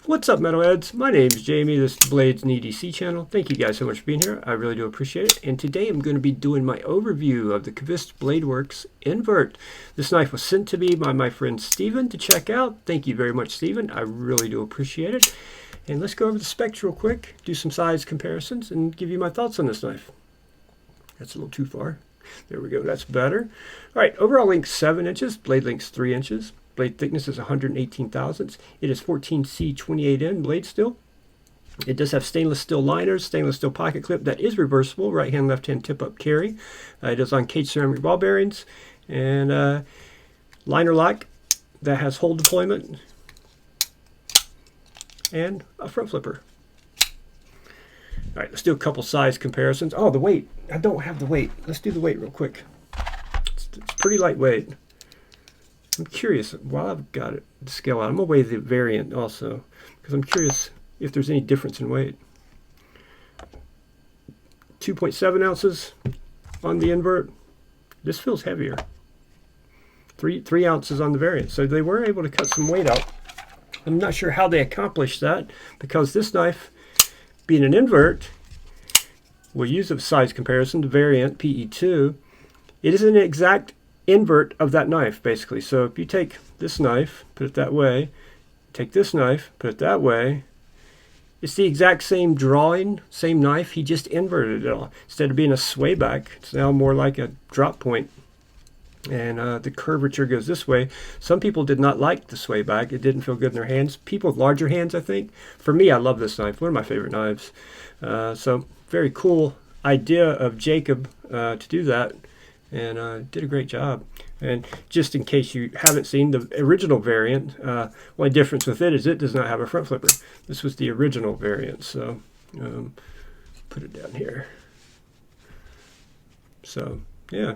What's up, metalheads? My name's Jamie. This is the Blades and EDC channel. Thank you guys so much for being here. I really do appreciate it. And today I'm going to be doing my overview of the Qvist Bladeworks Invert. This knife was sent to me by my friend Steven to check out. Thank you very much, Steven. I really do appreciate it. And let's go over the specs real quick, do some size comparisons, and give you my thoughts on this knife. That's a little too far. There we go. That's better. All right, overall length 7 inches, blade length 3 inches. Blade thickness is 118 thousandths. It is 14C28N blade steel. It does have stainless steel liners, stainless steel pocket clip that is reversible, right hand, left hand tip up carry. It is on cage ceramic ball bearings, and liner lock that has hole deployment and a front flipper. All right, let's do a couple size comparisons. Oh, the weight. I don't have the weight. Let's do the weight real quick. It's pretty lightweight. I'm curious, while I've got it to scale out, I'm going to weigh the variant also, because I'm curious if there's any difference in weight. 2.7 ounces on the invert. This feels heavier. 3 ounces on the variant. So they were able to cut some weight out. I'm not sure how they accomplished that, because this knife, being an invert, we'll use a size comparison, the variant PE2. It is an exact invert of that knife, basically. So if you take this knife, put it that way, take this knife, put it that way, it's the exact same drawing, same knife. He just inverted it all. Instead of being a sway back, it's now more like a drop point. And the curvature goes this way. Some people did not like the sway back. It didn't feel good in their hands. People with larger hands, I think. For me, I love this knife. One of my favorite knives. So very cool idea of Jacob to do that. And did a great job. And just in case you haven't seen the original variant, only difference with it is it does not have a front flipper. This was the original variant. So put it down here. So yeah.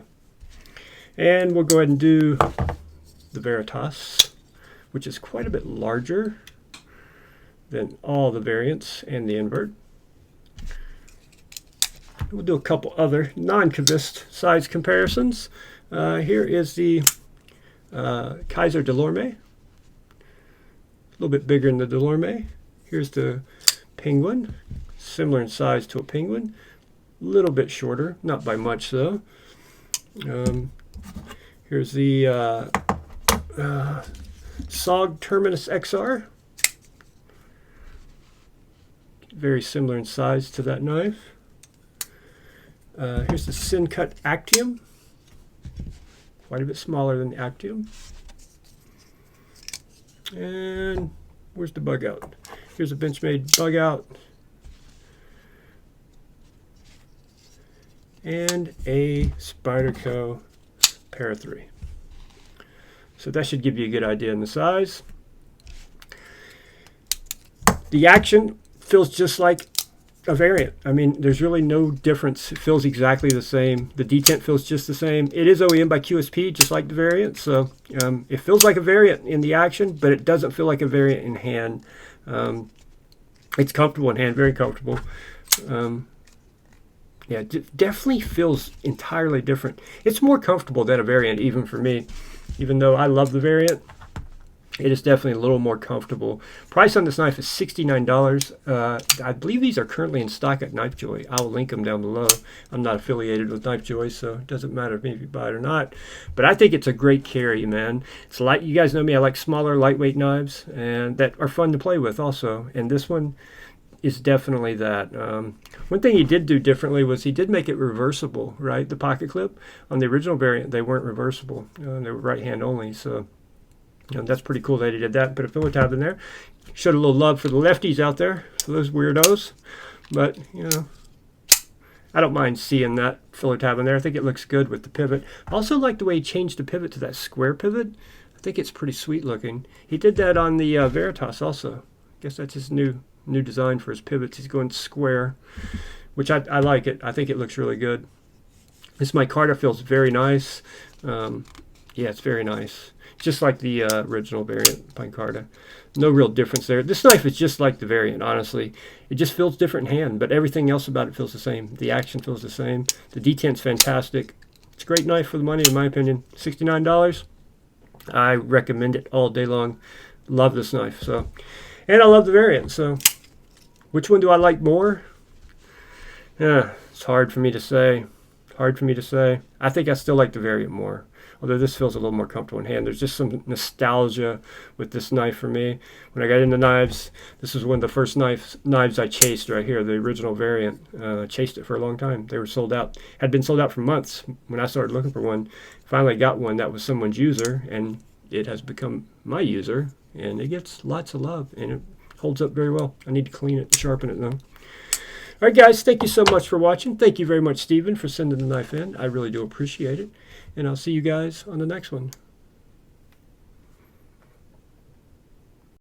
And we'll go ahead and do the Veritas, which is quite a bit larger than all the variants and the invert. We'll do a couple other non-Qvist size comparisons. Here is the Kaiser Delorme. A little bit bigger than the Delorme. Here's the Penguin, similar in size to a Penguin. A little bit shorter, not by much though. Here's the SOG Terminus XR. Very similar in size to that knife. Here's the Syncut Actium. Quite a bit smaller than the Actium. And where's the bug out? Here's a Benchmade bug out. And a Spyderco Para 3. So that should give you a good idea in the size. The action feels just like a variant. I mean, there's really no difference. It feels exactly the same. The detent feels just the same. It is OEM by QSP, just like the variant. So it feels like a variant in the action, but it doesn't feel like a variant in hand. It's comfortable in hand, very comfortable. Yeah, it definitely feels entirely different. It's more comfortable than a variant, even for me. Even though I love the variant, it is definitely a little more comfortable. Price on this knife is $69. I believe these are currently in stock at KnifeJoy. I'll link them down below. I'm not affiliated with KnifeJoy, so it doesn't matter to me if you buy it or not. But I think it's a great carry, man. It's light. You guys know me. I like smaller, lightweight knives, and that are fun to play with also. And this one is definitely that. One thing he did do differently was he did make it reversible, right? The pocket clip. On the original variant, they weren't reversible. They were right hand only, so that's pretty cool that he did that. Put a filler tab in there. Showed a little love for the lefties out there, for those weirdos. But, I don't mind seeing that filler tab in there. I think it looks good with the pivot. I also like the way he changed the pivot to that square pivot. I think it's pretty sweet looking. He did that on the Veritas also. I guess that's his new design for his pivots. He's going square, which I like it. I think it looks really good. This micarta feels very nice. Yeah, it's very nice. Just like the original variant micarta. No real difference there. This knife is just like the variant, honestly. It just feels different in hand, but everything else about it feels the same. The action feels the same. The detent's fantastic. It's a great knife for the money, in my opinion. $69. I recommend it all day long. Love this knife. So, And I love the variant. So which one do I like more? Yeah, it's hard for me to say. Hard for me to say. I think I still like the variant more. Although this feels a little more comfortable in hand. There's just some nostalgia with this knife for me. When I got into knives, this was one of the first knives I chased right here, the original variant. Chased it for a long time. They were sold out. Had been sold out for months when I started looking for one. Finally got one that was someone's user, and it has become my user. And it gets lots of love, and it holds up very well. I need to clean it and sharpen it though. All right, guys, thank you so much for watching. Thank you very much, Stephen, for sending the knife in. I really do appreciate it. And I'll see you guys on the next one.